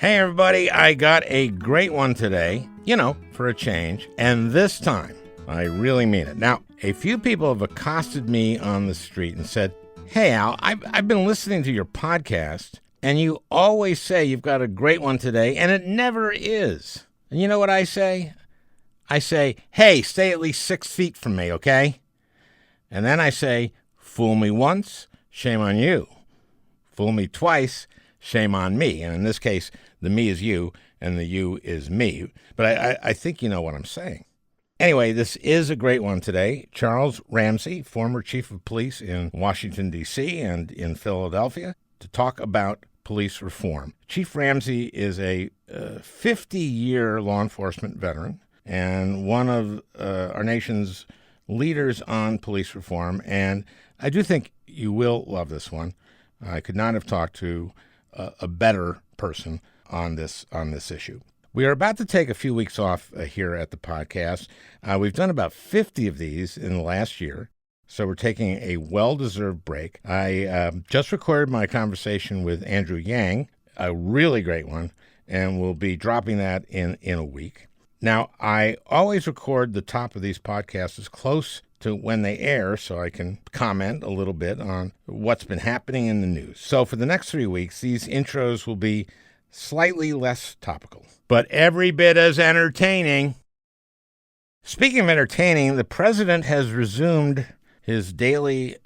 Hey everybody, I got a great one today, for a change, and this time, I really mean it. Now, a few people have accosted me on the street and said, "Hey Al, I've been listening to your podcast, and you always say you've got a great one today, and it never is." And you know what I say? I say, "Hey, stay at least 6 feet from me, okay?" And then I say, "Fool me once, shame on you. Fool me twice, shame on me." And in this case, the me is you and the you is me. But I think you know what I'm saying. Anyway, this is a great one today. Charles Ramsey, former chief of police in Washington, D.C. and in Philadelphia, to talk about police reform. Chief Ramsey is a 50-year law enforcement veteran and one of our nation's leaders on police reform. And I do think you will love this one. I could not have talked to a better person on this issue. We are about to take a few weeks off here at the podcast. We've done about 50 of these in the last year, so we're taking a well-deserved break. I just recorded my conversation with Andrew Yang, a really great one, and we'll be dropping that in a week. Now, I always record the top of these podcasts as close to when they air so I can comment a little bit on what's been happening in the news. So for the next 3 weeks, these intros will be slightly less topical, but every bit as entertaining. Speaking of entertaining, the president has resumed his daily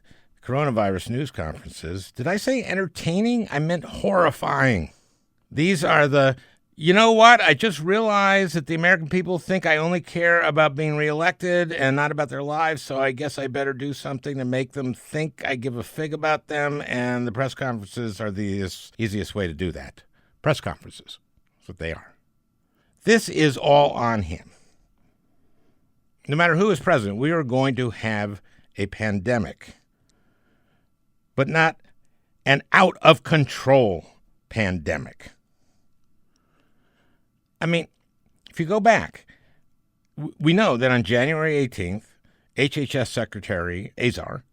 coronavirus news conferences. Did I say entertaining? I meant horrifying. These are you know what? I just realized that the American people think I only care about being reelected and not about their lives, so I guess I better do something to make them think I give a fig about them, and the press conferences are the easiest way to do that. Press conferences. That's what they are. This is all on him. No matter who is president, we are going to have a pandemic, but not an out-of-control pandemic. I mean, if you go back, we know that on January 18th, HHS Secretary Azar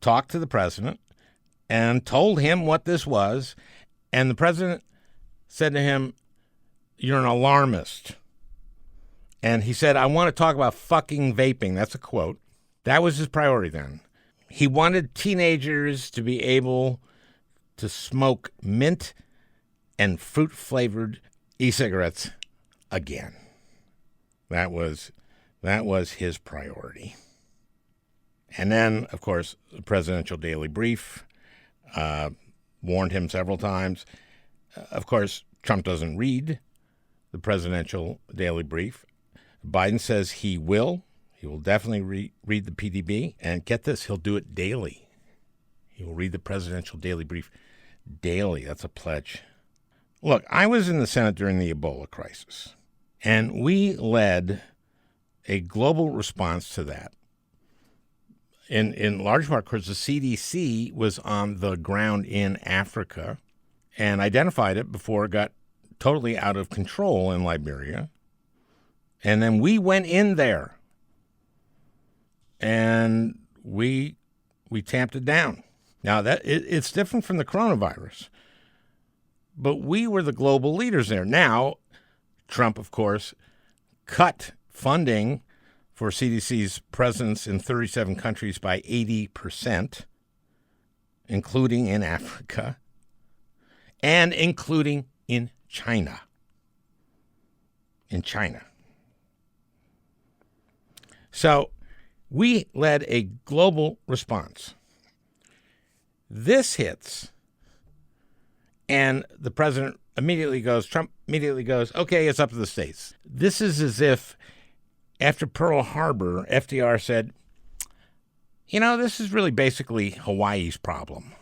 talked to the president and told him what this was, and the president said to him, "You're an alarmist." And he said, "I want to talk about fucking vaping." That's a quote. That was his priority then. He wanted teenagers to be able to smoke mint and fruit-flavored e-cigarettes again. That was his priority. And then, of course, the presidential daily brief warned him several times. Of course, Trump doesn't read the presidential daily brief. Biden says he will. He will definitely read the PDB. And get this, he'll do it daily. He will read the presidential daily brief daily. That's a pledge. Look, I was in the Senate during the Ebola crisis, and we led a global response to that. In large part because the CDC was on the ground in Africa and identified it before it got totally out of control in Liberia. And then we went in there and we tamped it down. Now, it's different from the coronavirus, but we were the global leaders there. Now, Trump, of course, cut funding for CDC's presence in 37 countries by 80%, including in Africa and including in China. In China. So we led a global response. This hits, and the president Trump immediately goes, "Okay, it's up to the states." This is as if after Pearl Harbor, FDR said, this is really basically Hawaii's problem.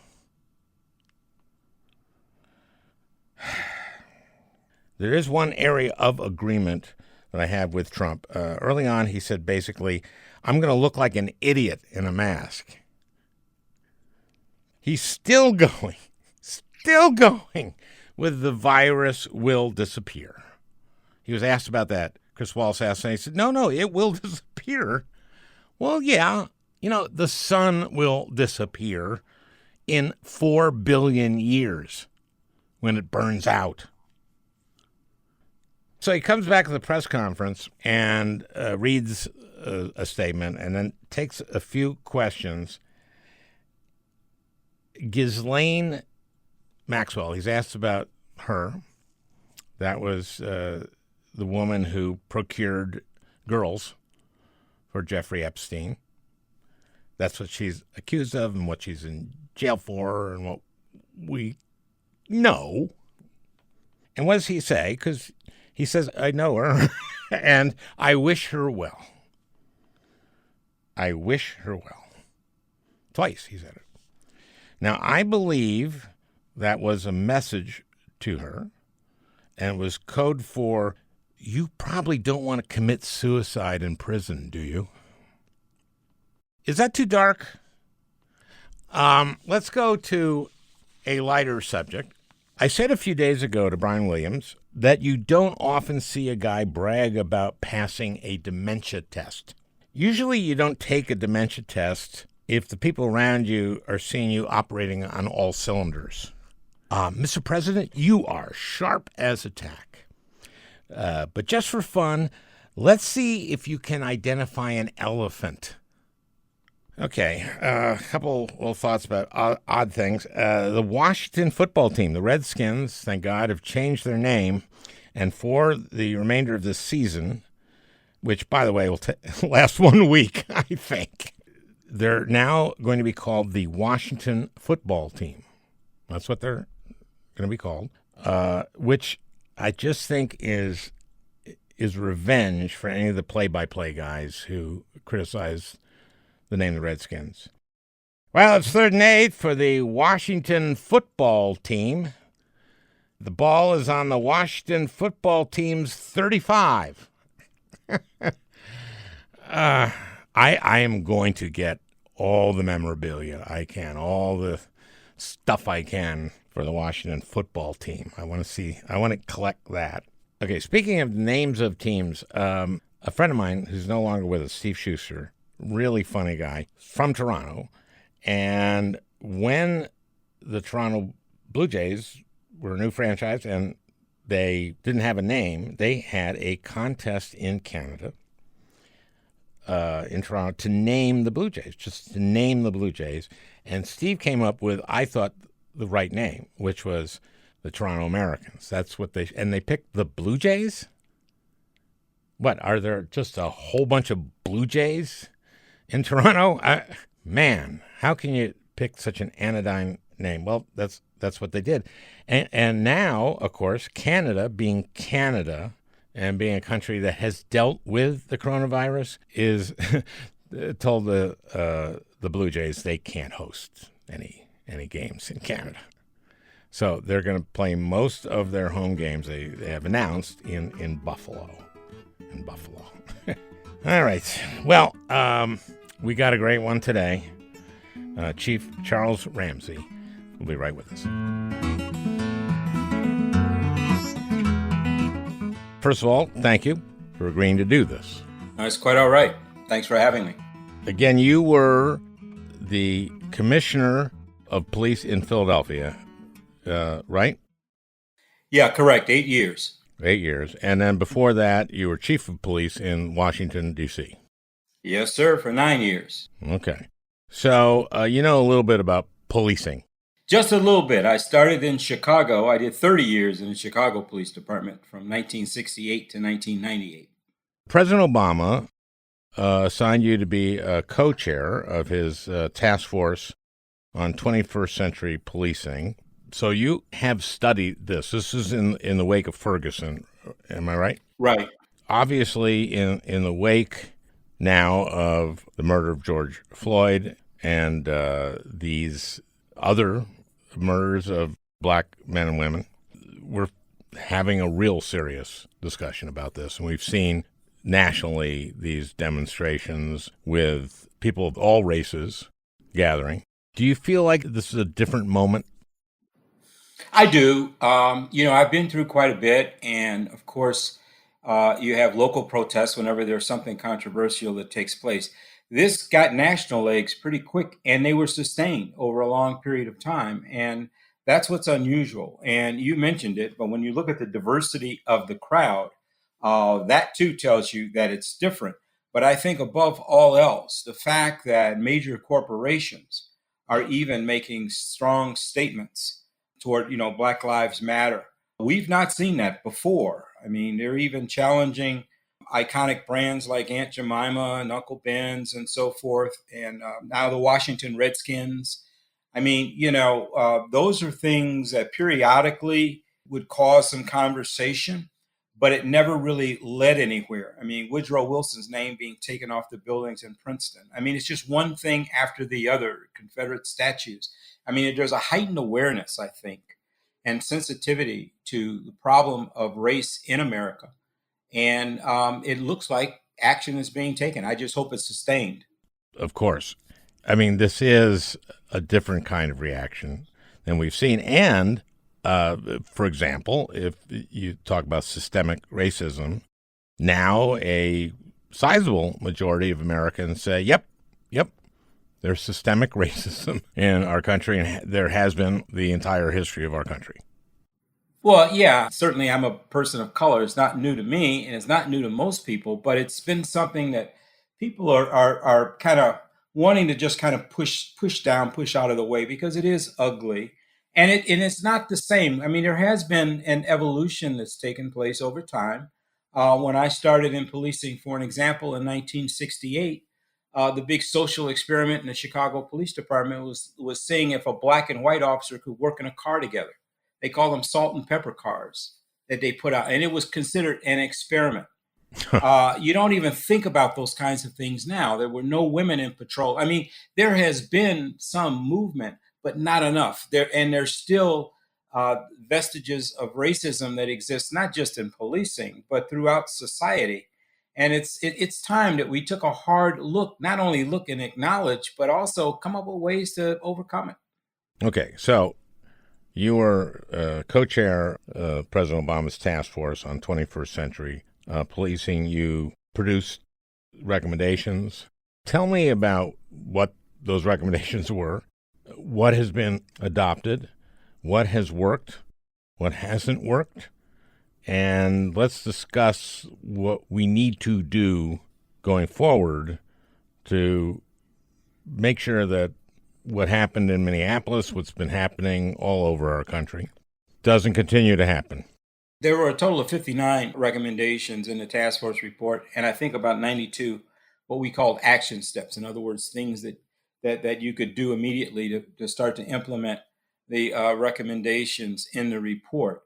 There is one area of agreement that I have with Trump. Early on, he said basically, "I'm going to look like an idiot in a mask." He's still going with the virus will disappear. He was asked about that. Chris Wallace asked, and he said, no, it will disappear. Well, yeah, the sun will disappear in 4 billion years when it burns out. So he comes back to the press conference and reads a statement and then takes a few questions. Ghislaine Maxwell, he's asked about her. That was the woman who procured girls for Jeffrey Epstein. That's what she's accused of and what she's in jail for and what we know. And what does he say? Because he says, I know her and I wish her well. I wish her well. Twice he said it. Now, I believe that was a message to her, and it was code for, you probably don't want to commit suicide in prison, do you? Is that too dark? Let's go to a lighter subject. I said a few days ago to Brian Williams that you don't often see a guy brag about passing a dementia test. Usually you don't take a dementia test if the people around you are seeing you operating on all cylinders. Mr. President, you are sharp as a tack. But just for fun, let's see if you can identify an elephant. Okay, a couple little thoughts about odd things. The Washington football team, the Redskins, thank God, have changed their name. And for the remainder of this season, which, by the way, will last 1 week, I think, they're now going to be called the Washington football team. That's what they're going to be called, which I just think is revenge for any of the play-by-play guys who criticize the name of the Redskins. Well, it's 3rd and 8 for the Washington football team. The ball is on the Washington football team's 35. I am going to get all the memorabilia I can, all the stuff I can for the Washington football team. I want to collect that. Okay, speaking of names of teams, a friend of mine who's no longer with us, Steve Schuster, really funny guy from Toronto. And when the Toronto Blue Jays were a new franchise and they didn't have a name, they had a contest in Canada, in Toronto, to name the Blue Jays, just to name the Blue Jays. And Steve came up with, I thought, the right name, which was the Toronto Americans. That's what they picked the Blue Jays? What, are there just a whole bunch of Blue Jays in Toronto? Man, how can you pick such an anodyne name? Well, that's what they did. And now, of course, Canada, being Canada and being a country that has dealt with the coronavirus, is told the Blue Jays they can't host any games in Canada. So they're going to play most of their home games, they have announced, in Buffalo. In Buffalo. All right. Well, we got a great one today. Chief Charles Ramsey will be right with us. First of all, thank you for agreeing to do this. That's quite all right. Thanks for having me. Again, you were the commissioner of police in Philadelphia, right? Yeah, correct. 8 years. 8 years. And then before that, you were chief of police in Washington, D.C. Yes, sir, for 9 years. Okay. So you know a little bit about policing. Just a little bit. I started in Chicago. I did 30 years in the Chicago Police Department from 1968 to 1998. President Obama assigned you to be a co-chair of his task force on 21st century policing. So you have studied this. This is in the wake of Ferguson. Am I right? Right. Obviously, in the wake now of the murder of George Floyd and these other murders of black men and women, we're having a real serious discussion about this. And we've seen nationally these demonstrations with people of all races gathering. Do you feel like this is a different moment? I do. I've been through quite a bit. And of course, you have local protests whenever there's something controversial that takes place. This got national legs pretty quick, and they were sustained over a long period of time. And that's what's unusual. And you mentioned it, but when you look at the diversity of the crowd, that too tells you that it's different. But I think above all else, the fact that major corporations are even making strong statements toward, Black Lives Matter. We've not seen that before. I mean, they're even challenging iconic brands like Aunt Jemima and Uncle Ben's and so forth, and now the Washington Redskins. I mean, those are things that periodically would cause some conversation, but it never really led anywhere. I mean, Woodrow Wilson's name being taken off the buildings in Princeton. I mean, it's just one thing after the other, Confederate statues. I mean, there's a heightened awareness, I think, and sensitivity to the problem of race in America. And it looks like action is being taken. I just hope it's sustained. Of course. I mean, this is a different kind of reaction than we've seen. And, for example, if you talk about systemic racism, now a sizable majority of Americans say, yep, there's systemic racism in our country, and there has been the entire history of our country. Well, yeah, certainly I'm a person of color. It's not new to me, and it's not new to most people, but it's been something that people are kind of wanting to just kind of push down, push out of the way because it is ugly. And it's not the same. I mean, there has been an evolution that's taken place over time. When I started in policing, for an example, in 1968, the big social experiment in the Chicago Police Department was seeing if a black and white officer could work in a car together. They call them salt and pepper cars that they put out, and it was considered an experiment. You don't even think about those kinds of things now. There were no women in patrol. I mean, there has been some movement, but not enough. There's still vestiges of racism that exist not just in policing, but throughout society. And it's time that we took a hard look, not only look and acknowledge, but also come up with ways to overcome it. Okay, so you were co-chair of President Obama's task force on 21st century policing. You produced recommendations. Tell me about what those recommendations were, what has been adopted, what has worked, what hasn't worked, and let's discuss what we need to do going forward to make sure that what happened in Minneapolis, what's been happening all over our country, doesn't continue to happen. There were a total of 59 recommendations in the task force report, and I think about 92 what we called action steps. In other words, things that you could do immediately to start to implement the recommendations in the report.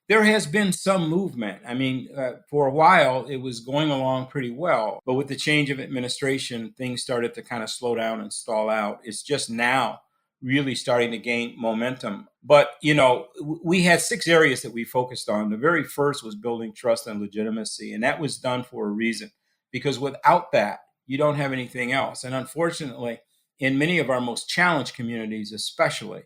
There has been some movement. I mean, for a while, it was going along pretty well. But with the change of administration, things started to kind of slow down and stall out. It's just now really starting to gain momentum. But, we had 6 areas that we focused on. The very first was building trust and legitimacy. And that was done for a reason, because without that, you don't have anything else. And unfortunately, in many of our most challenged communities, especially,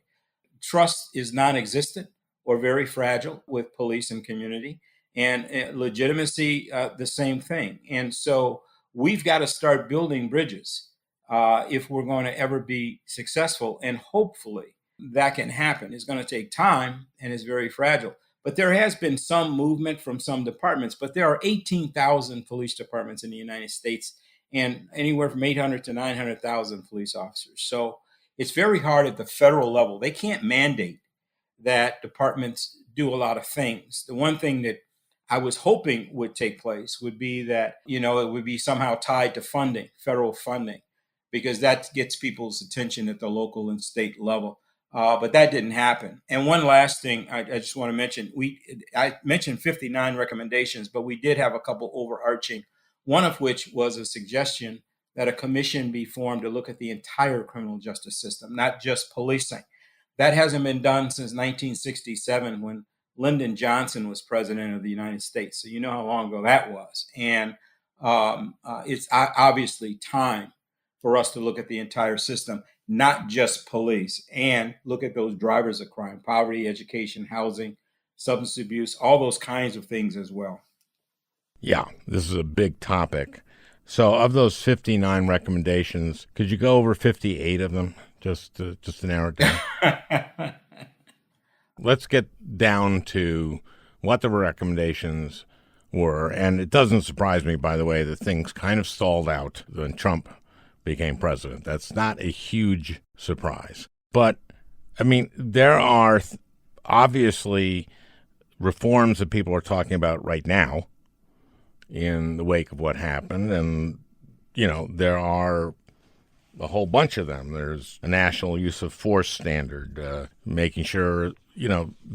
trust is non-existent or very fragile with police and community, and legitimacy, the same thing. And so we've got to start building bridges if we're going to ever be successful. And hopefully that can happen. It's going to take time and it's very fragile. But there has been some movement from some departments, but there are 18,000 police departments in the United States and anywhere from 800 to 900,000 police officers. So it's very hard at the federal level. They can't mandate that departments do a lot of things. The one thing that I was hoping would take place would be that, it would be somehow tied to funding, federal funding, because that gets people's attention at the local and state level. But that didn't happen. And one last thing I just want to mention, I mentioned 59 recommendations, but we did have a couple overarching, one of which was a suggestion that a commission be formed to look at the entire criminal justice system, not just policing. That hasn't been done since 1967 when Lyndon Johnson was president of the United States. So you know how long ago that was. And it's obviously time for us to look at the entire system, not just police, and look at those drivers of crime, poverty, education, housing, substance abuse, all those kinds of things as well. Yeah, this is a big topic. So of those 59 recommendations, could you go over 58 of them? Just to narrow it down. Let's get down to what the recommendations were. And it doesn't surprise me, by the way, that things kind of stalled out when Trump became president. That's not a huge surprise. But, I mean, there are obviously reforms that people are talking about right now in the wake of what happened. And, there are a whole bunch of them. There's a national use of force standard, making sure,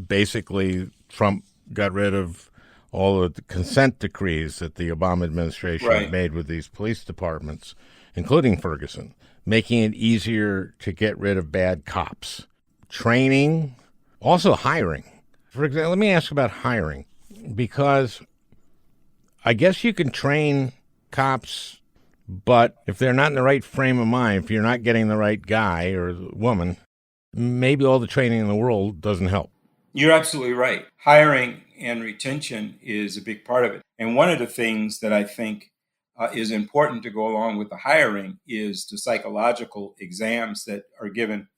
basically Trump got rid of all of the consent decrees that the Obama administration Right. had made with these police departments, including Ferguson, making it easier to get rid of bad cops. Training, also hiring. For example, let me ask about hiring, because I guess you can train cops, but if they're not in the right frame of mind, if you're not getting the right guy or woman, maybe all the training in the world doesn't help. You're absolutely right. Hiring and retention is a big part of it. And one of the things that I think is important to go along with the hiring is the psychological exams that are given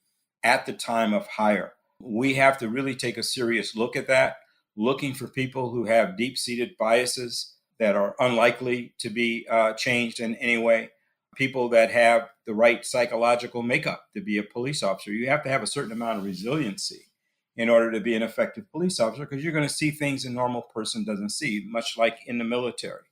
at the time of hire. We have to really take a serious look at that, looking for people who have deep-seated biases that are unlikely to be changed in any way, people that have the right psychological makeup to be a police officer. You have to have a certain amount of resiliency in order to be an effective police officer, because you're going to see things a normal person doesn't see, much like in the military.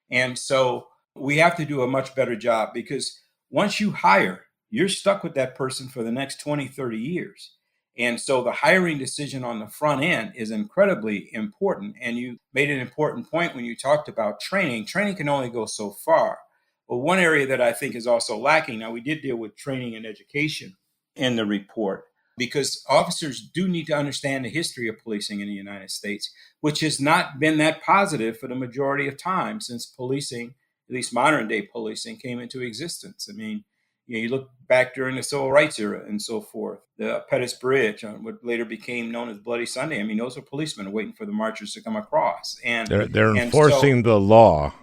And so we have to do a much better job, because once you hire, you're stuck with that person for the next 20, 30 years. And so the hiring decision on the front end is incredibly important. And you made an important point when you talked about training. Training can only go so far. But one area that I think is also lacking, now we did deal with training and education in the report, because officers do need to understand the history of policing in the United States, which has not been that positive for the majority of time since policing, at least modern day policing, came into existence. I mean, you look back during the civil rights era and so forth, the Pettus Bridge, what later became known as Bloody Sunday. I mean, those are policemen waiting for the marchers to come across. And They're and enforcing so, the law.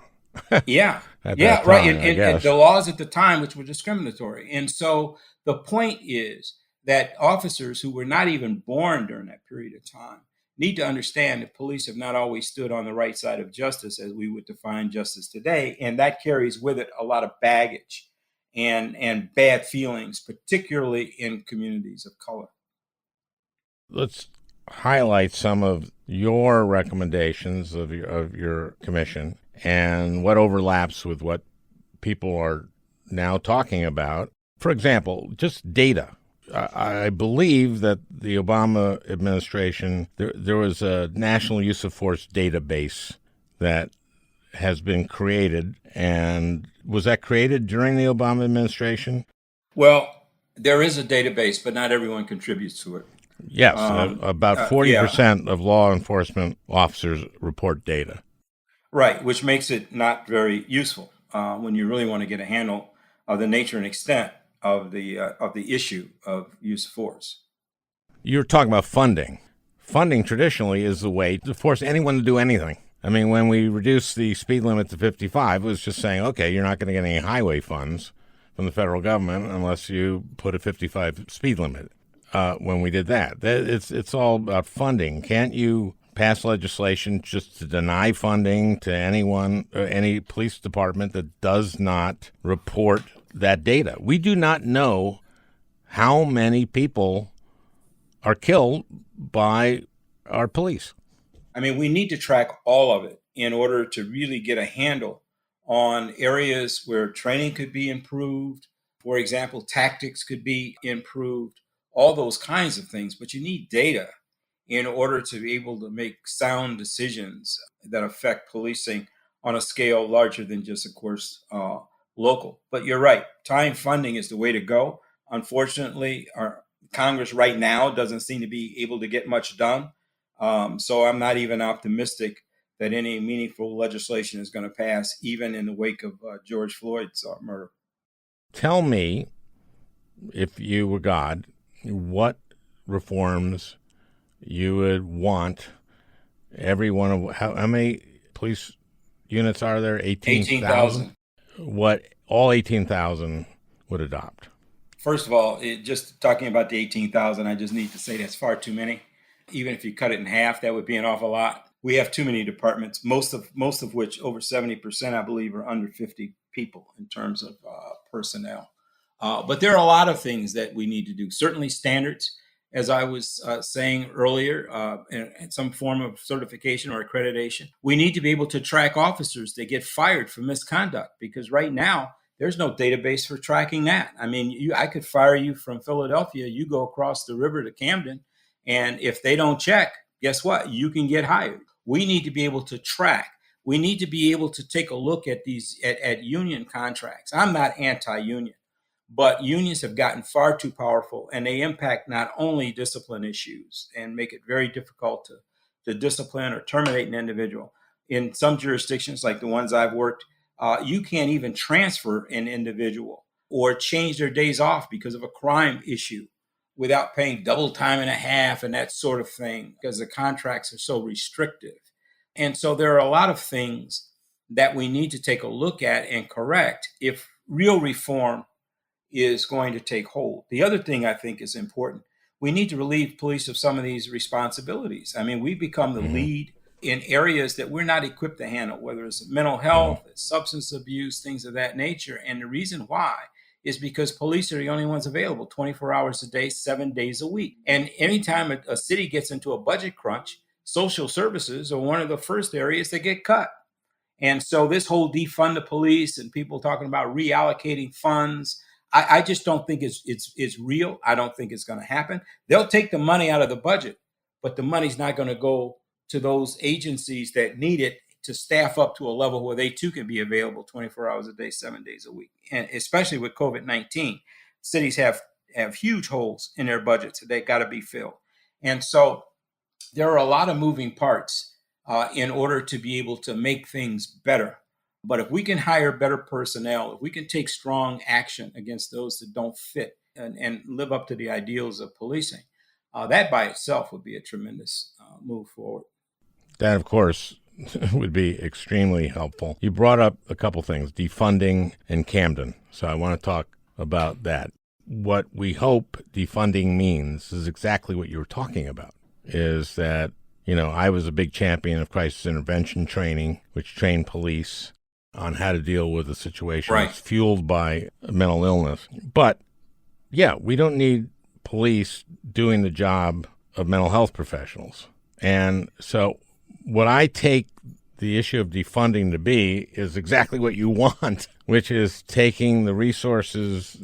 yeah, At yeah, that right. time, I And guess. the laws at the time, which were discriminatory. And so the point is that officers who were not even born during that period of time need to understand that police have not always stood on the right side of justice as we would define justice today. And that carries with it a lot of baggage and bad feelings, particularly in communities of color. Let's highlight some of your recommendations of your commission and what overlaps with what people are now talking about. For example, just data. I believe that the Obama administration, there was a national use of force database that has been created. And was that created during the Obama administration? Well, there is a database, but not everyone contributes to it. Yes, about Yeah, 40% of law enforcement officers report data. right, which makes it not very useful when you really want to get a handle of the nature and extent of the issue of use of force. You're talking about funding. Funding traditionally is the way to force anyone to do anything. I mean, when we reduced the speed limit to 55, it was just saying, okay, you're not going to get any highway funds from the federal government unless you put a 55 speed limit. When we did that, it's all about funding. Can't you pass legislation just to deny funding to anyone, or any police department that does not report that data? We do not know how many people are killed by our police. I mean, we need to track all of it in order to really get a handle on areas where training could be improved. For example, tactics could be improved, all those kinds of things. But you need data in order to be able to make sound decisions that affect policing on a scale larger than just, of course, local. But you're right, time funding is the way to go. Unfortunately, our Congress right now doesn't seem to be able to get much done. So I'm not even optimistic that any meaningful legislation is going to pass, even in the wake of George Floyd's murder. Tell me, if you were God, what reforms you would want every one of how many police units are there? 18,000? 18,000. What all 18,000 would adopt? First of all, just talking about the 18,000, I just need to say that's far too many. Even if you cut it in half, that would be an awful lot. we have too many departments, most of which, over 70%, I believe, are under 50 people in terms of personnel. But there are a lot of things that we need to do. Certainly standards, as I was saying earlier, and some form of certification or accreditation. We need to be able to track officers that get fired for misconduct, because right now there's no database for tracking that. I mean, I could fire you from Philadelphia. You go across the river to Camden, and if they don't check, guess what? You can get hired. We need to be able to track. We need to be able to take a look at these at union contracts. I'm not anti-union, but unions have gotten far too powerful, and they impact not only discipline issues and make it very difficult to discipline or terminate an individual. In some jurisdictions, like the ones I've worked, you can't even transfer an individual or change their days off because of a crime issue without paying double time and a half and that sort of thing, because the contracts are so restrictive. And so there are a lot of things that we need to take a look at and correct if real reform is going to take hold. The other thing I think is important, we need to relieve police of some of these responsibilities. I mean, we've become the lead in areas that we're not equipped to handle, whether it's mental health, substance abuse, things of that nature. And the reason why is because police are the only ones available 24 hours a day, 7 days a week. And anytime a city gets into a budget crunch, social services are one of the first areas that get cut. And so this whole defund the police and people talking about reallocating funds, I just don't think it's real. I don't think it's going to happen. They'll take the money out of the budget, but the money's not going to go to those agencies that need it to staff up to a level where they too can be available 24 hours a day, 7 days a week. And especially with COVID-19, cities have huge holes in their budgets that they got to be filled. And so there are a lot of moving parts in order to be able to make things better. But if we can hire better personnel, if we can take strong action against those that don't fit and live up to the ideals of policing, that by itself would be a tremendous move forward. That, of course, would be extremely helpful. You brought up a couple things, defunding and Camden. So I want to talk about that. What we hope defunding means is exactly what you were talking about, is that, I was a big champion of crisis intervention training, which trained police on how to deal with a situation that's fueled by mental illness. But, yeah, we don't need police doing the job of mental health professionals. And so what I take the issue of defunding to be is exactly what you want, which is taking the resources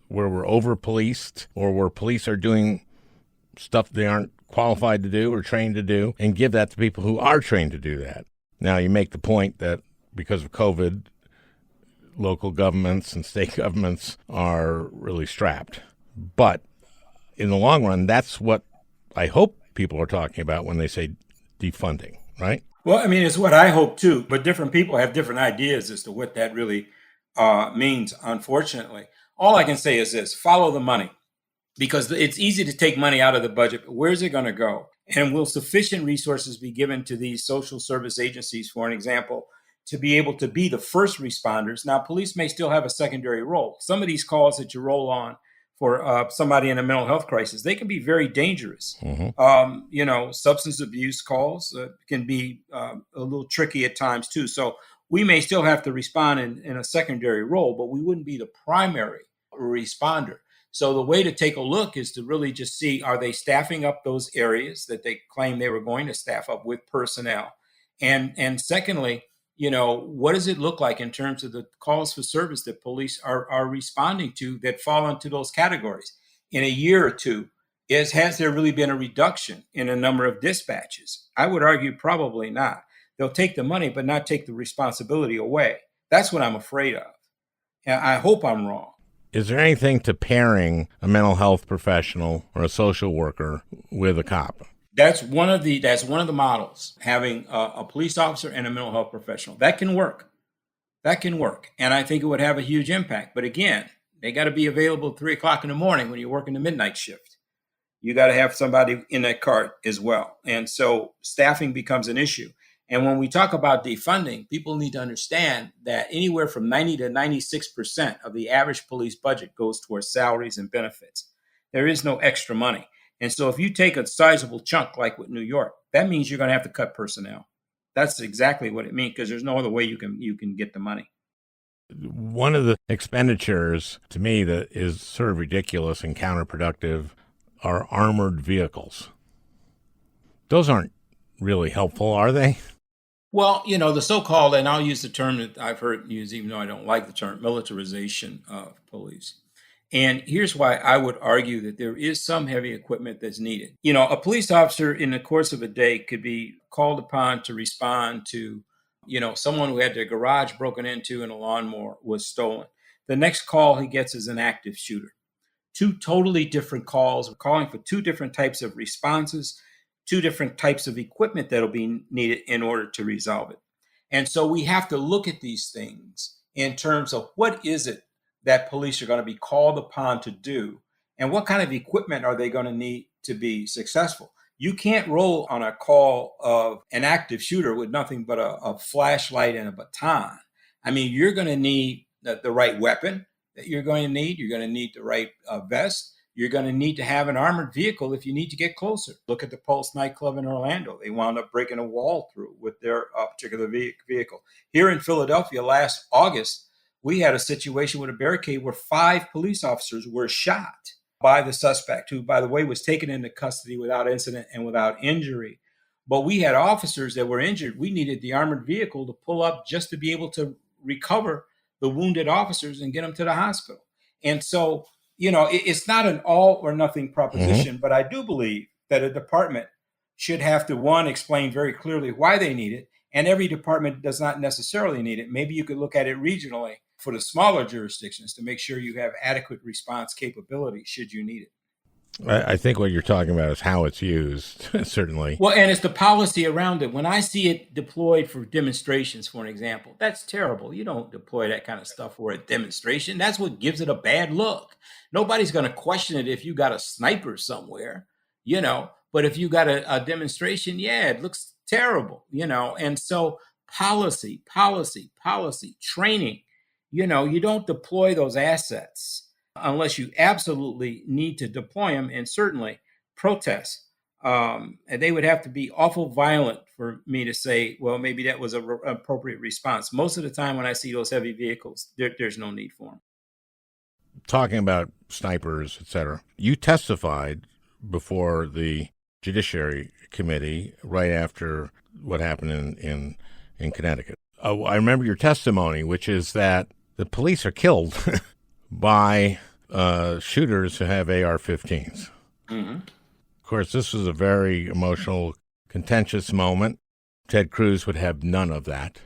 where we're over-policed or where police are doing stuff they aren't qualified to do or trained to do, and give that to people who are trained to do that. Now, you make the point that because of COVID, local governments and state governments are really strapped. But in the long run, that's what I hope people are talking about when they say defunding, right? Well, I mean, it's what I hope too, but different people have different ideas as to what that really means, unfortunately. All I can say is this: follow the money, because it's easy to take money out of the budget, but where's it going to go? And will sufficient resources be given to these social service agencies, for an example, to be able to be the first responders? Now, police may still have a secondary role. Some of these calls that you roll on for somebody in a mental health crisis, they can be very dangerous. Substance abuse calls can be a little tricky at times too. So we may still have to respond in a secondary role, but we wouldn't be the primary responder. So the way to take a look is to really just see, are they staffing up those areas that they claim they were going to staff up with personnel? And secondly, what does it look like in terms of the calls for service that police are responding to that fall into those categories? In a year or two, has there really been a reduction in a number of dispatches? I would argue probably not. They'll take the money, but not take the responsibility away. That's what I'm afraid of. And I hope I'm wrong. Is there anything to pairing a mental health professional or a social worker with a cop? That's one of the models, having a police officer and a mental health professional. That can work. And I think it would have a huge impact. But again, they got to be available at 3 o'clock in the morning when you're working the midnight shift. You got to have somebody in that cart as well. And so staffing becomes an issue. And when we talk about defunding, people need to understand that anywhere from 90 to 96% of the average police budget goes towards salaries and benefits. There is no extra money. And so if you take a sizable chunk like with New York, that means you're going to have to cut personnel. That's exactly what it means, because there's no other way you can get the money. One of the expenditures to me that is sort of ridiculous and counterproductive are armored vehicles. Those aren't really helpful, are they? Well, the so-called, and I'll use the term that I've heard used, even though I don't like the term, militarization of police. And here's why I would argue that there is some heavy equipment that's needed. A police officer in the course of a day could be called upon to respond to, someone who had their garage broken into and a lawnmower was stolen. The next call he gets is an active shooter. Two totally different calls, calling for two different types of responses, two different types of equipment that'll be needed in order to resolve it. And so we have to look at these things in terms of what is it that police are going to be called upon to do, and what kind of equipment are they going to need to be successful. You can't roll on a call of an active shooter with nothing but a flashlight and a baton. I mean, you're going to need the right weapon that you're going to need. You're going to need the right vest. You're going to need to have an armored vehicle if you need to get closer. Look at the Pulse nightclub in Orlando. They wound up breaking a wall through with their particular vehicle. Here in Philadelphia last August, we had a situation with a barricade where 5 police officers were shot by the suspect, who, by the way, was taken into custody without incident and without injury. But we had officers that were injured. We needed the armored vehicle to pull up just to be able to recover the wounded officers and get them to the hospital. And so, it's not an all or nothing proposition, but I do believe that a department should have to, one, explain very clearly why they need it. And every department does not necessarily need it. Maybe you could look at it regionally for the smaller jurisdictions to make sure you have adequate response capability should you need it. I think what you're talking about is how it's used, certainly. Well, and it's the policy around it. When I see it deployed for demonstrations, for an example, that's terrible. You don't deploy that kind of stuff for a demonstration. That's what gives it a bad look. Nobody's going to question it if you got a sniper somewhere, but if you got a demonstration, yeah, it looks terrible, and so policy, training, you don't deploy those assets unless you absolutely need to deploy them, and certainly protests. And they would have to be awful violent for me to say, well, maybe that was an appropriate response. Most of the time when I see those heavy vehicles, there's no need for them. Talking about snipers, etc., you testified before the Judiciary Committee right after what happened in Connecticut. I remember your testimony, which is that the police are killed by shooters who have AR-15s. Mm-hmm. Of course, this was a very emotional, contentious moment. Ted Cruz would have none of that.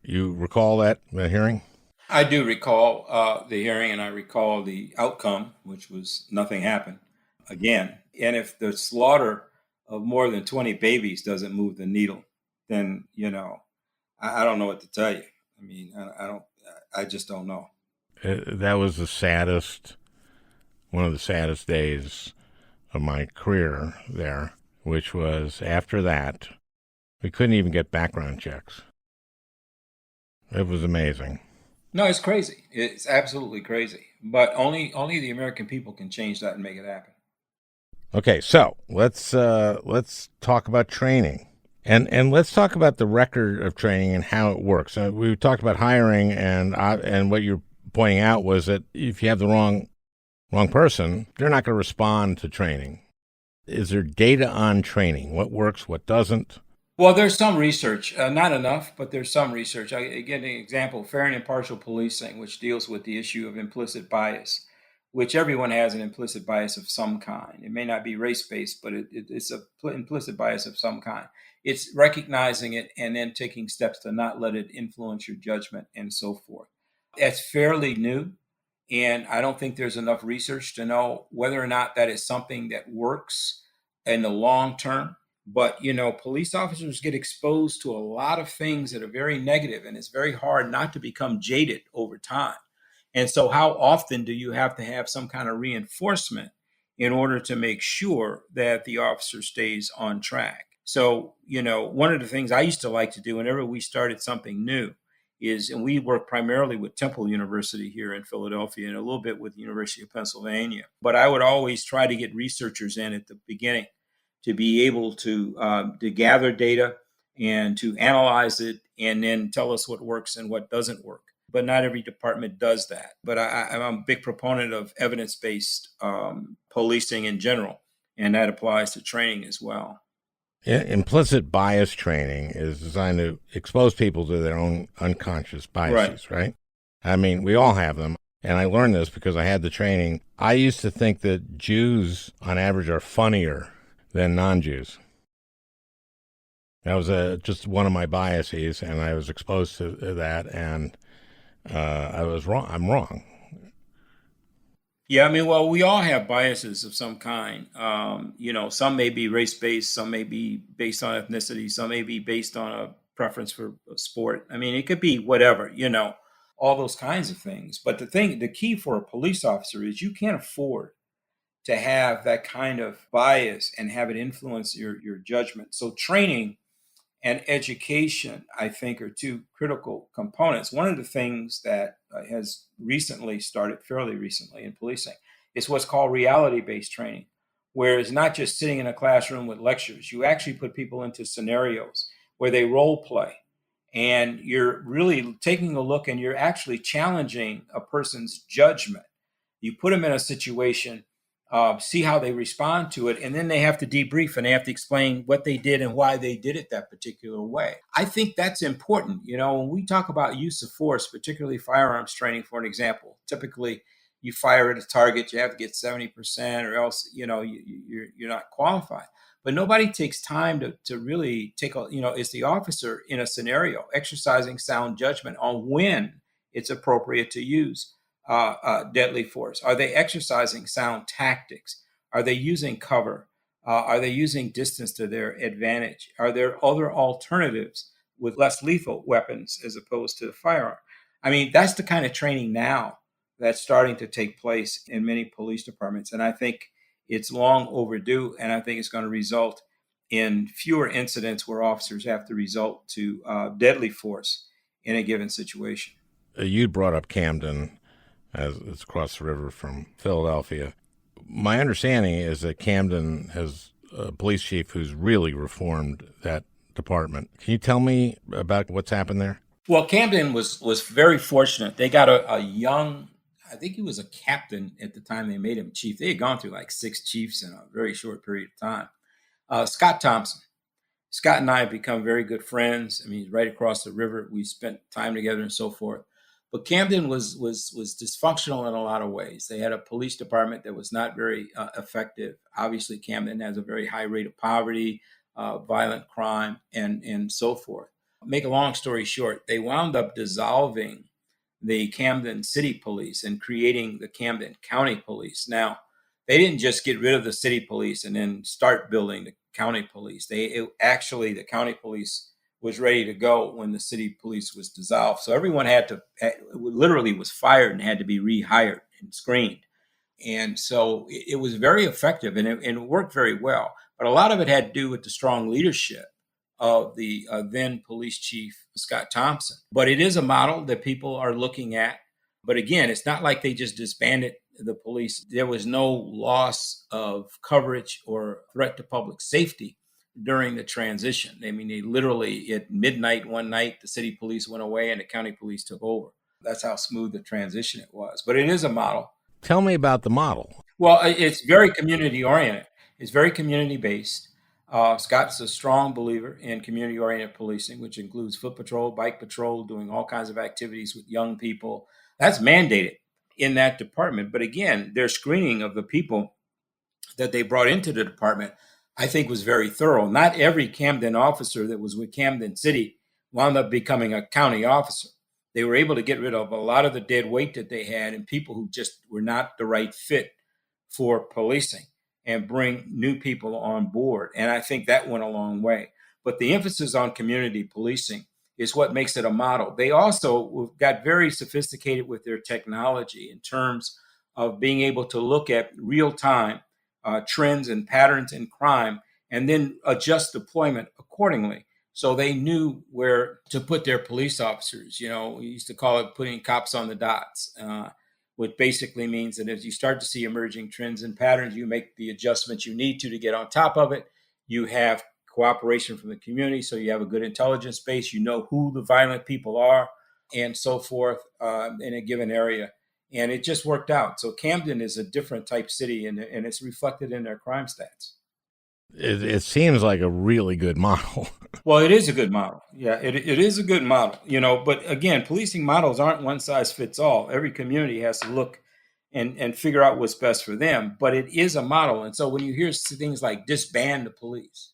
You recall that hearing? I do recall the hearing, and I recall the outcome, which was nothing happened again. And if the slaughter of more than 20 babies doesn't move the needle, then, I don't know what to tell you. I mean, I just don't know. That was one of the saddest days of my career there, which was after that, we couldn't even get background checks. It was amazing. No, it's crazy. It's absolutely crazy. But only the American people can change that and make it happen. Okay, so let's talk about training. And let's talk about the record of training and how it works. We talked about hiring, and what you're pointing out was that if you have the wrong person, they're not going to respond to training. Is there data on training? What works, what doesn't? Well, there's some research, not enough, but there's some research. I get an example, Fair and Impartial Policing, which deals with the issue of implicit bias, which everyone has an implicit bias of some kind. It may not be race-based, but it's an implicit bias of some kind. It's recognizing it and then taking steps to not let it influence your judgment and so forth. That's fairly new, and I don't think there's enough research to know whether or not that is something that works in the long term. But, police officers get exposed to a lot of things that are very negative, and it's very hard not to become jaded over time. And so how often do you have to have some kind of reinforcement in order to make sure that the officer stays on track? So, one of the things I used to like to do whenever we started something new and we work primarily with Temple University here in Philadelphia and a little bit with the University of Pennsylvania. But I would always try to get researchers in at the beginning to be able to gather data and to analyze it and then tell us what works and what doesn't work. But not every department does that. But I'm a big proponent of evidence-based policing in general, and that applies to training as well. Implicit bias training is designed to expose people to their own unconscious biases, right? I mean, we all have them. And I learned this because I had the training. I used to think that Jews, on average, are funnier than non-Jews. That was just one of my biases, and I was exposed to that, and I was wrong. I'm wrong. Yeah, I mean, well, we all have biases of some kind. Some may be race-based, some may be based on ethnicity, some may be based on a preference for a sport. I mean, it could be whatever, all those kinds of things. But the key for a police officer is you can't afford to have that kind of bias and have it influence your judgment. So training and education, I think, are two critical components. One of the things that has recently started, fairly recently in policing, is what's called reality-based training, where it's not just sitting in a classroom with lectures. You actually put people into scenarios where they role play, and you're really taking a look and you're actually challenging a person's judgment. You put them in a situation, see how they respond to it, and then they have to debrief and they have to explain what they did and why they did it that particular way. I think that's important. When we talk about use of force, particularly firearms training, for an example, typically you fire at a target, you have to get 70%, or else you're not qualified. But nobody takes time to really is the officer in a scenario exercising sound judgment on when it's appropriate to use deadly force? Are they exercising sound tactics? Are they using cover? Are they using distance to their advantage? Are there other alternatives with less lethal weapons as opposed to the firearm? I mean, that's the kind of training now that's starting to take place in many police departments. And I think it's long overdue. And I think it's going to result in fewer incidents where officers have to resort to deadly force in a given situation. You brought up Camden, as it's across the river from Philadelphia. My understanding is that Camden has a police chief who's really reformed that department. Can you tell me about what's happened there? Well, Camden was very fortunate. They got a young, I think he was a captain at the time they made him chief. They had gone through like 6 chiefs in a very short period of time. Scott Thompson. Scott and I have become very good friends. I mean, he's right across the river. We spent time together and so forth. But Camden was dysfunctional in a lot of ways. They had a police department that was not very effective. Obviously, Camden has a very high rate of poverty, violent crime, and so forth. Make a long story short, they wound up dissolving the Camden City Police and creating the Camden County Police. Now, they didn't just get rid of the city police and then start building the county police. The county police was ready to go when the city police was dissolved. So everyone literally was fired and had to be rehired and screened. And so it was very effective and it worked very well. But a lot of it had to do with the strong leadership of the then police chief, Scott Thompson. But it is a model that people are looking at. But again, it's not like they just disbanded the police. There was no loss of coverage or threat to public safety during the transition. I mean, they literally, at midnight one night, the city police went away and the county police took over. That's how smooth the transition it was. But it is a model. Tell me about the model. Well, it's very community-oriented. It's very community-based. Scott's a strong believer in community-oriented policing, which includes foot patrol, bike patrol, doing all kinds of activities with young people. That's mandated in that department. But again, their screening of the people that they brought into the department, I think, was very thorough. Not every Camden officer that was with Camden City wound up becoming a county officer. They were able to get rid of a lot of the dead weight that they had and people who just were not the right fit for policing and bring new people on board. And I think that went a long way. But the emphasis on community policing is what makes it a model. They also got very sophisticated with their technology in terms of being able to look at real-time trends and patterns in crime and then adjust deployment accordingly. So they knew where to put their police officers. We used to call it putting cops on the dots, which basically means that as you start to see emerging trends and patterns, you make the adjustments you need to get on top of it. You have cooperation from the community, so you have a good intelligence base. You know who the violent people are and so forth in a given area. And it just worked out. So Camden is a different type city, and it's reflected in their crime stats. It seems like a really good model. Well, it is a good model. Yeah, it is a good model, but again, policing models aren't one size fits all. Every community has to look and figure out what's best for them, but it is a model. And so when you hear things like disband the police,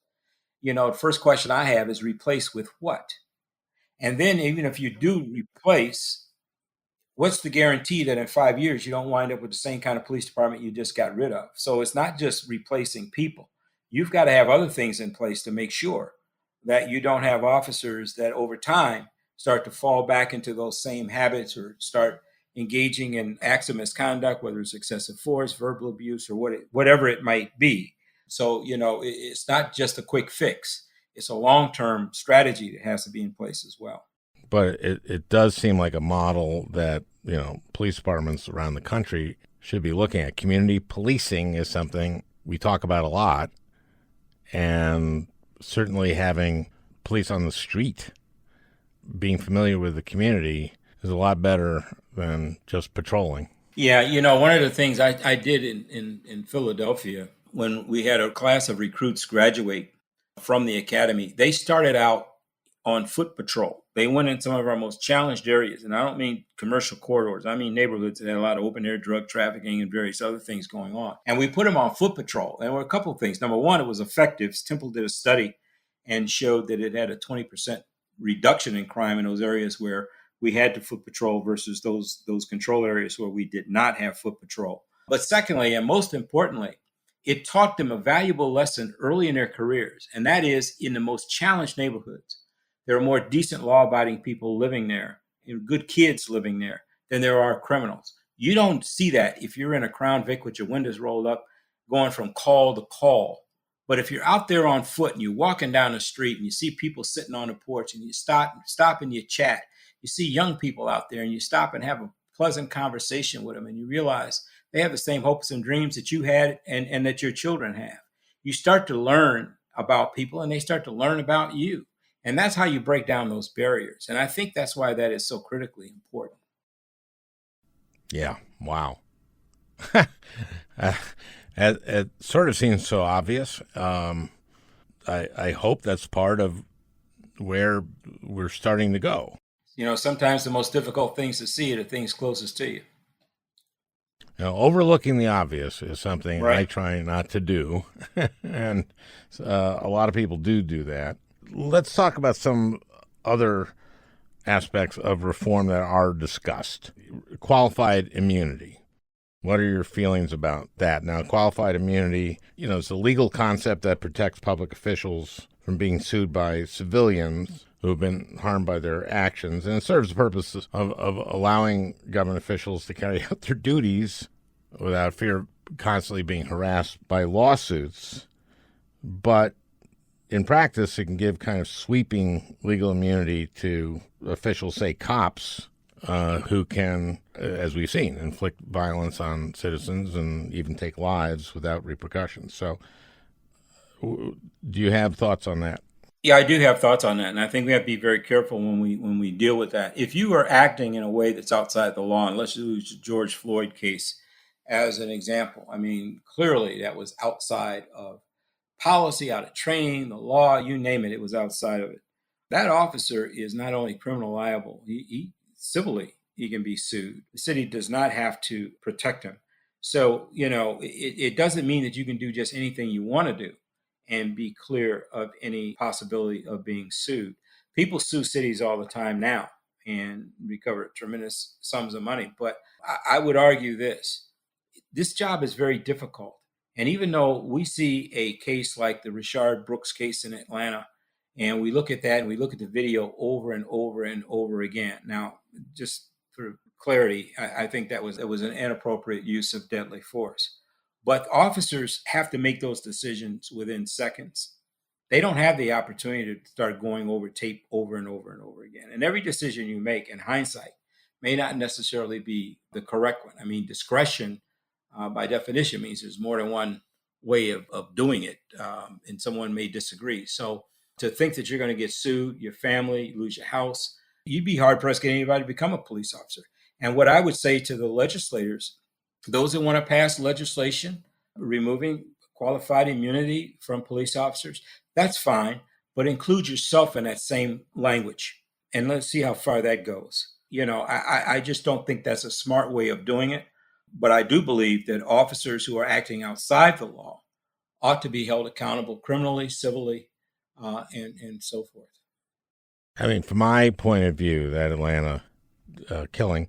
the first question I have is replace with what? And then even if you do replace, what's the guarantee that in 5 years you don't wind up with the same kind of police department you just got rid of? So it's not just replacing people. You've got to have other things in place to make sure that you don't have officers that over time start to fall back into those same habits or start engaging in acts of misconduct, whether it's excessive force, verbal abuse, or whatever it might be. So, it's not just a quick fix. It's a long-term strategy that has to be in place as well. But it does seem like a model that, police departments around the country should be looking at. Community policing is something we talk about a lot, and certainly having police on the street, being familiar with the community, is a lot better than just patrolling. Yeah, one of the things I did in Philadelphia, when we had a class of recruits graduate from the academy, they started out on foot patrol. They went in some of our most challenged areas, and I don't mean commercial corridors. I mean neighborhoods that had a lot of open air drug trafficking and various other things going on. And we put them on foot patrol. And there were a couple of things. Number one, it was effective. Temple did a study and showed that it had a 20% reduction in crime in those areas where we had to foot patrol versus those control areas where we did not have foot patrol. But secondly, and most importantly, it taught them a valuable lesson early in their careers, and that is in the most challenged neighborhoods, there are more decent, law-abiding people living there and good kids living there than there are criminals. You don't see that if you're in a Crown Vic with your windows rolled up, going from call to call. But if you're out there on foot and you're walking down the street and you see people sitting on the porch and you stop and you chat, you see young people out there and you stop and have a pleasant conversation with them, and you realize they have the same hopes and dreams that you had and that your children have. You start to learn about people and they start to learn about you. And that's how you break down those barriers. And I think that's why that is so critically important. Yeah. Wow. It sort of seems so obvious. I hope that's part of where we're starting to go. Sometimes the most difficult things to see are the things closest to you. Overlooking the obvious is something Right. I try not to do. And a lot of people do that. Let's talk about some other aspects of reform that are discussed. Qualified immunity. What are your feelings about that? Now, qualified immunity, it's a legal concept that protects public officials from being sued by civilians who have been harmed by their actions, and it serves the purpose of allowing government officials to carry out their duties without fear of constantly being harassed by lawsuits. But in practice, it can give kind of sweeping legal immunity to officials, say cops, who can, as we've seen, inflict violence on citizens and even take lives without repercussions. So do you have thoughts on that? Yeah, I do have thoughts on that. And I think we have to be very careful when we deal with that. If you are acting in a way that's outside the law, and let's use the George Floyd case as an example. I mean, clearly that was outside of policy, out of training, the law, you name it, it was outside of it. That officer is not only criminal liable, he civilly, he can be sued. The city does not have to protect him. So, it doesn't mean that you can do just anything you want to do and be clear of any possibility of being sued. People sue cities all the time now and recover tremendous sums of money. But I would argue this job is very difficult. And even though we see a case like the Rayshard Brooks case in Atlanta, and we look at that and we look at the video over and over and over again. Now, just for clarity, I think it was an inappropriate use of deadly force. But officers have to make those decisions within seconds. they don't have the opportunity to start going over tape over and over and over again. And every decision you make in hindsight may not necessarily be the correct one. I mean, discretion, by definition, means there's more than one way of doing it, and someone may disagree. So to think that you're going to get sued, your family, lose your house, you'd be hard pressed to get anybody to become a police officer. And what I would say to the legislators, those that want to pass legislation removing qualified immunity from police officers, that's fine, but include yourself in that same language. And let's see how far that goes. I just don't think that's a smart way of doing it. But I do believe that officers who are acting outside the law ought to be held accountable criminally, civilly, and so forth. I mean, from my point of view, that Atlanta killing,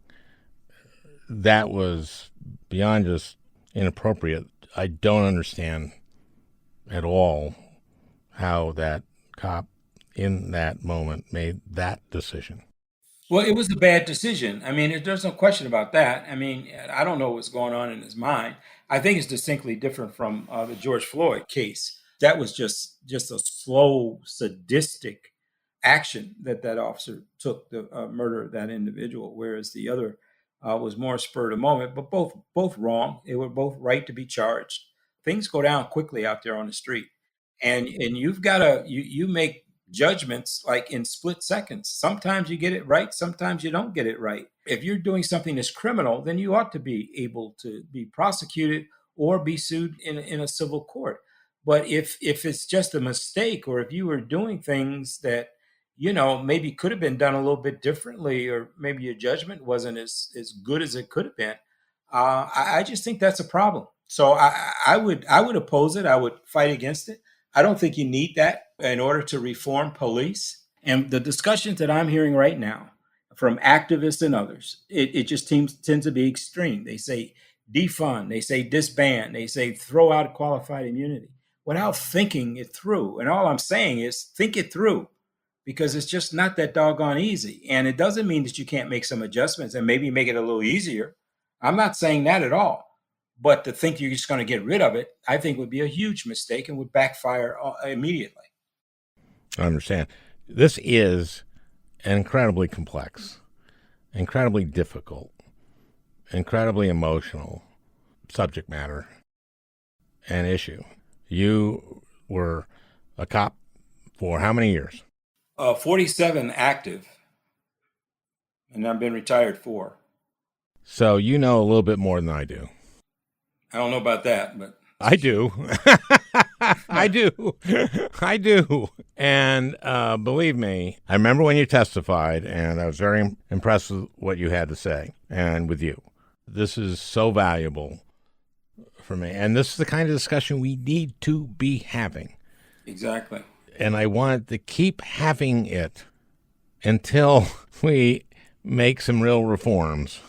that was beyond just inappropriate. I don't understand at all how that cop in that moment made that decision. Well, it was a bad decision. I mean, there's no question about that. I mean, I don't know what's going on in his mind. I think it's distinctly different from the George Floyd case. That was just a slow, sadistic action that officer took to murder that individual, whereas the other was more spur of the moment. But both wrong. They were both right to be charged. Things go down quickly out there on the street, and you've got to you make judgments like in split seconds. Sometimes you get it right, sometimes you don't get it right. If you're doing something that's criminal, then you ought to be able to be prosecuted or be sued in a civil court. But if it's just a mistake, or if you were doing things that maybe could have been done a little bit differently, or maybe your judgment wasn't as good as it could have been, I just think that's a problem. So I would oppose it. I would fight against it. I don't think you need that in order to reform police. And the discussions that I'm hearing right now from activists and others, it just tends to be extreme. They say defund, they say disband, they say throw out qualified immunity without thinking it through. And all I'm saying is think it through, because it's just not that doggone easy. And it doesn't mean that you can't make some adjustments and maybe make it a little easier. I'm not saying that at all. But to think you're just going to get rid of it, I think would be a huge mistake and would backfire immediately. I understand. This is incredibly complex, incredibly difficult, incredibly emotional subject matter and issue. You were a cop for how many years? 47 active, and I've been retired 4. So you know a little bit more than I do. I don't know about that, but I do. I do. I do. And believe me, I remember when you testified, and I was very impressed with what you had to say and with you. This is so valuable for me. And this is the kind of discussion we need to be having. Exactly. And I wanted to keep having it until we make some real reforms.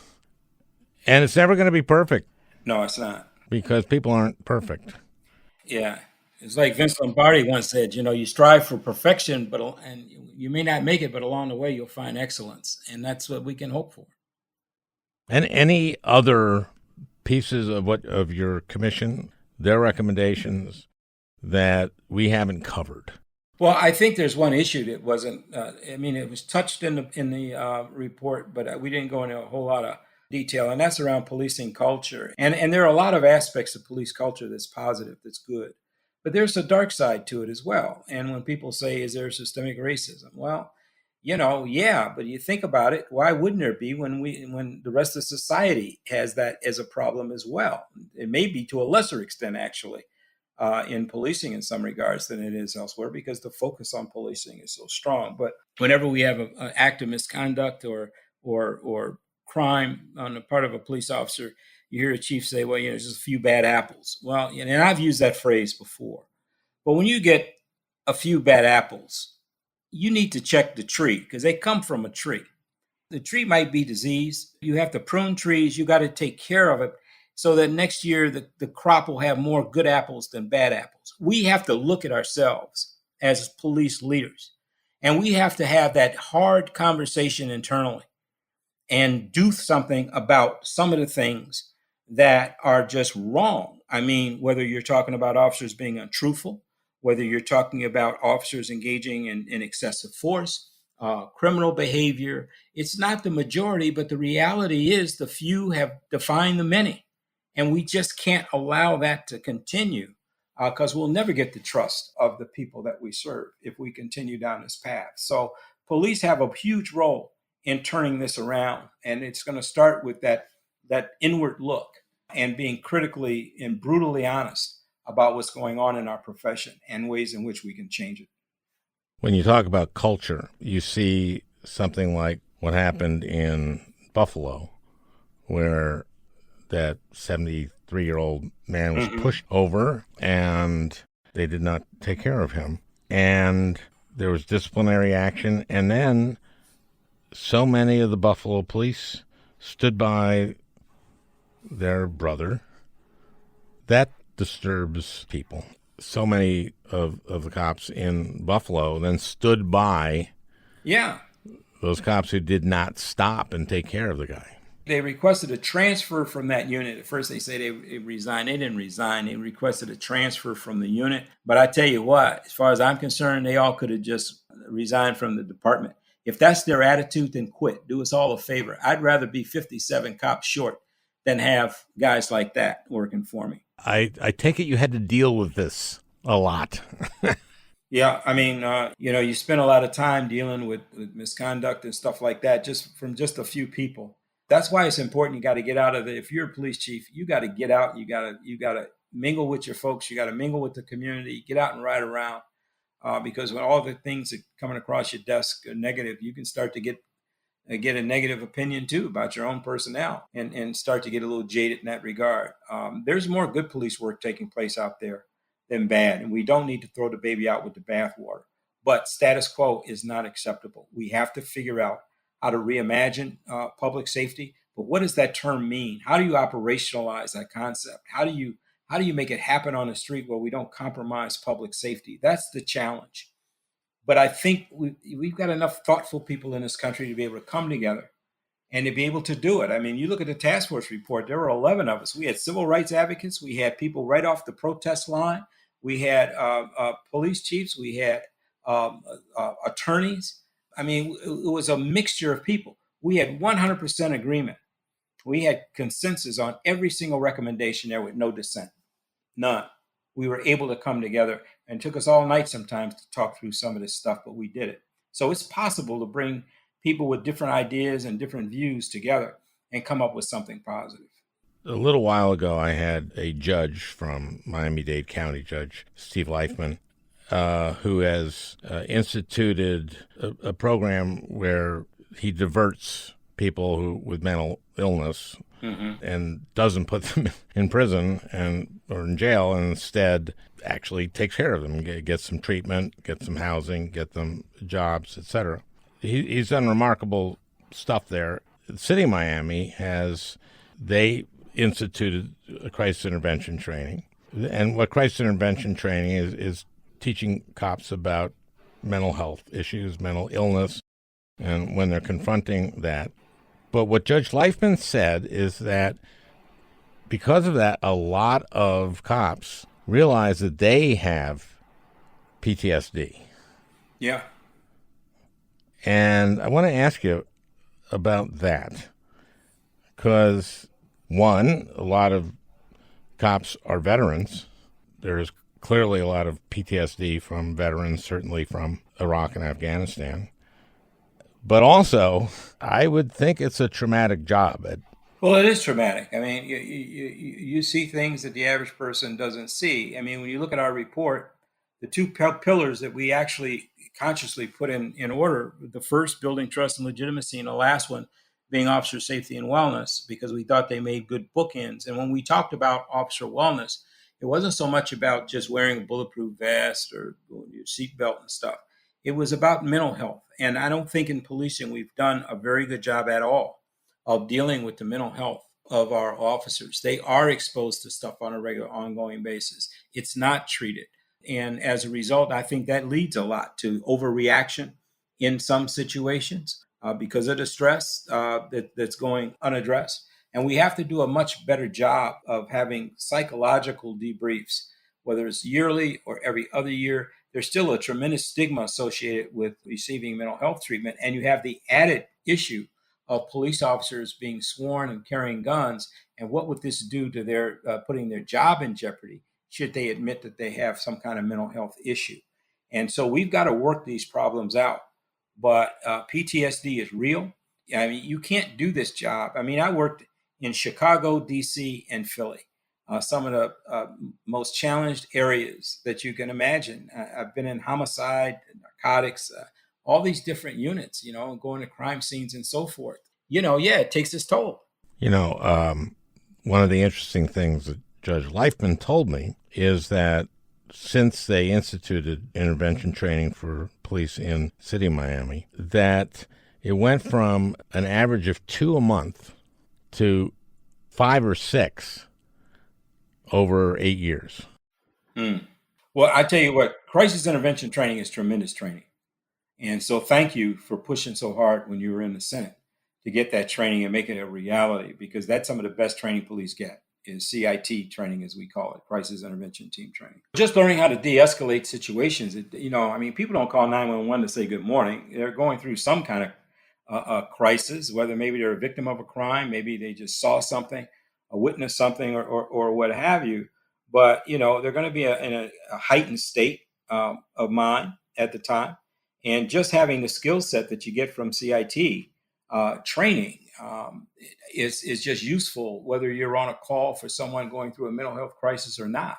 And it's never going to be perfect. No, it's not. Because people aren't perfect. Yeah. It's like Vince Lombardi once said, you strive for perfection, and you may not make it, but along the way you'll find excellence. And that's what we can hope for. And any other pieces of your commission, their recommendations that we haven't covered? Well, I think there's one issue that wasn't, it was touched in the report, but we didn't go into a whole lot of detail, and that's around policing culture. And there are a lot of aspects of police culture that's positive, that's good. But there's a dark side to it as well. And when people say, is there systemic racism? Well, yeah, but you think about it, why wouldn't there be when the rest of society has that as a problem as well? It may be to a lesser extent, actually, in policing in some regards than it is elsewhere, because the focus on policing is so strong. But whenever we have an act of misconduct or crime on the part of a police officer, you hear a chief say, well, there's just a few bad apples. Well, and I've used that phrase before. But when you get a few bad apples, you need to check the tree, because they come from a tree. The tree might be diseased. You have to prune trees. You got to take care of it so that next year the crop will have more good apples than bad apples. We have to look at ourselves as police leaders, and we have to have that hard conversation internally and do something about some of the things that are just wrong. I mean, whether you're talking about officers being untruthful, whether you're talking about officers engaging in excessive force, criminal behavior. It's not the majority, but the reality is the few have defined the many. And we just can't allow that to continue because we'll never get the trust of the people that we serve if we continue down this path. So police have a huge role in turning this around. And it's going to start with that inward look and being critically and brutally honest about what's going on in our profession and ways in which we can change it. When you talk about culture, you see something like what happened in Buffalo, where that 73-year-old man was pushed over and they did not take care of him. And there was disciplinary action. And then so many of the Buffalo police stood by their brother. That disturbs people. So many of the cops in Buffalo then stood by those cops who did not stop and take care of the guy. They requested a transfer from that unit. At first they say they resigned. They didn't resign. They requested a transfer from the unit. But I tell you what, as far as I'm concerned, they all could have just resigned from the department. If that's their attitude, then quit. Do us all a favor. I'd rather be 57 cops short than have guys like that working for me. I take it you had to deal with this a lot. Yeah, I mean, you spend a lot of time dealing with misconduct and stuff like that just from just a few people. That's why it's important. You got to get out of it. If you're a police chief, you got to get out. You got to mingle with your folks. You got to mingle with the community. Get out and ride around, because when all the things that coming across your desk are negative, you can start to get a negative opinion too about your own personnel and start to get a little jaded in that regard. There's more good police work taking place out there than bad, and we don't need to throw the baby out with the bathwater. But status quo is not acceptable. We have to figure out how to reimagine public safety. But what does that term mean? How do you operationalize that concept? How do you make it happen on the street where we don't compromise public safety? That's the challenge. But I think we've got enough thoughtful people in this country to be able to come together and to be able to do it. I mean, you look at the task force report, there were 11 of us. We had civil rights advocates. We had people right off the protest line. We had police chiefs. We had attorneys. I mean, it was a mixture of people. We had 100% agreement. We had consensus on every single recommendation there with no dissent, none. We were able to come together, and it took us all night sometimes to talk through some of this stuff, but we did it. So it's possible to bring people with different ideas and different views together and come up with something positive. A little while ago, I had a judge from Miami-Dade County, Judge Steve Leifman, who has instituted a program where he diverts people with mental illness and doesn't put them in prison or in jail, and instead actually takes care of them, gets some treatment, gets some housing, get them jobs, etc. He's done remarkable stuff there. The city of Miami they instituted a crisis intervention training. And what crisis intervention training is teaching cops about mental health issues, mental illness, and when they're confronting that. But what Judge Leifman said is that because of that, a lot of cops realize that they have PTSD. Yeah. And I want to ask you about that because, one, a lot of cops are veterans. There's clearly a lot of PTSD from veterans, certainly from Iraq and Afghanistan. But also, I would think it's a traumatic job. Well, it is traumatic. I mean, you see things that the average person doesn't see. I mean, when you look at our report, the two pillars that we actually consciously put in order, the first, building trust and legitimacy, and the last one being officer safety and wellness, because we thought they made good bookends. And when we talked about officer wellness, it wasn't so much about just wearing a bulletproof vest or your seatbelt and stuff. It was about mental health. And I don't think in policing we've done a very good job at all of dealing with the mental health of our officers. They are exposed to stuff on a regular, ongoing basis. It's not treated. And as a result, I think that leads a lot to overreaction in some situations because of the stress that's going unaddressed. And we have to do a much better job of having psychological debriefs whether it's yearly or every other year, there's still a tremendous stigma associated with receiving mental health treatment. And you have the added issue of police officers being sworn and carrying guns. And what would this do to their putting their job in jeopardy should they admit that they have some kind of mental health issue? And so we've got to work these problems out. But PTSD is real. I mean, you can't do this job. I mean, I worked in Chicago, D.C., and Philly, some of the most challenged areas that you can imagine. I've been in homicide, narcotics, all these different units, going to crime scenes and so forth. It takes its toll. One of the interesting things that Judge Leifman told me is that since they instituted intervention training for police in city of Miami, that it went from an average of 2 a month to 5 or 6 over 8 years. Well, I tell you what, crisis intervention training is tremendous training. And so thank you for pushing so hard when you were in the Senate to get that training and make it a reality, because that's some of the best training police get is CIT training, as we call it, crisis intervention team training. Just learning how to de-escalate situations. People don't call 911 to say good morning. They're going through some kind of a crisis, whether maybe they're a victim of a crime, maybe they just saw something, witnessed something, or what have you. But, they're going to be in a heightened state of mind at the time. And just having the skill set that you get from CIT training is just useful, whether you're on a call for someone going through a mental health crisis or not.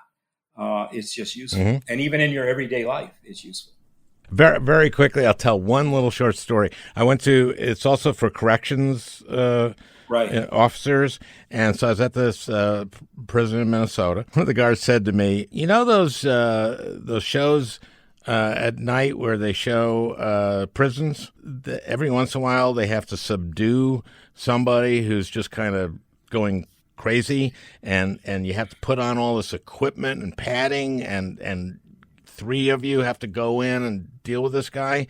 It's just useful. Mm-hmm. And even in your everyday life, it's useful. Very, very quickly, I'll tell one little short story. It's also for corrections officers. And so I was at this prison in Minnesota. One of the guards said to me, those shows at night where they show prisons, every once in a while they have to subdue somebody who's just kind of going crazy, and you have to put on all this equipment and padding, and 3 of you have to go in and deal with this guy.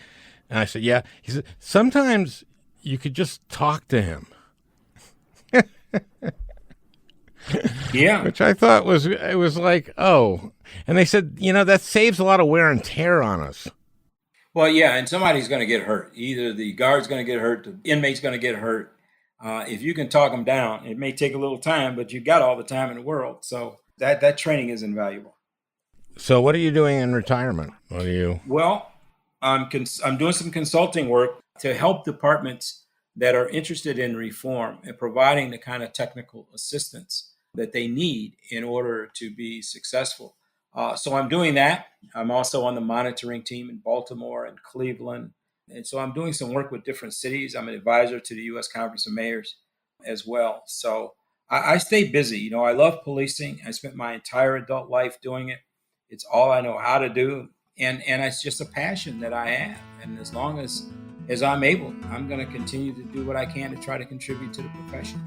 And I said, yeah. He said, sometimes you could just talk to him. Yeah. Which I thought it was like, oh. And they said, that saves a lot of wear and tear on us. Well, yeah, and somebody's going to get hurt. Either the guard's going to get hurt, the inmate's going to get hurt. If you can talk them down, it may take a little time, but you've got all the time in the world. So that training is invaluable. So what are you doing in retirement? Well, I'm doing some consulting work to help departments that are interested in reform and providing the kind of technical assistance that they need in order to be successful. So I'm doing that. I'm also on the monitoring team in Baltimore and Cleveland. And so I'm doing some work with different cities. I'm an advisor to the U.S. Conference of Mayors as well. So I stay busy. I love policing. I spent my entire adult life doing it. It's all I know how to do. And it's just a passion that I have. And as long as I'm able, I'm going to continue to do what I can to try to contribute to the profession.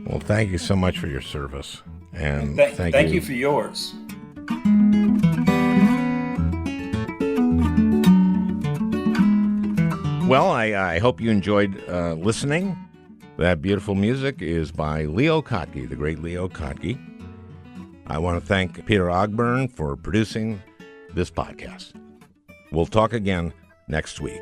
Well, thank you so much for your service. And thank you for yours. Well, I hope you enjoyed listening. That beautiful music is by Leo Kottke, the great Leo Kottke. I want to thank Peter Ogburn for producing this podcast. We'll talk again next week.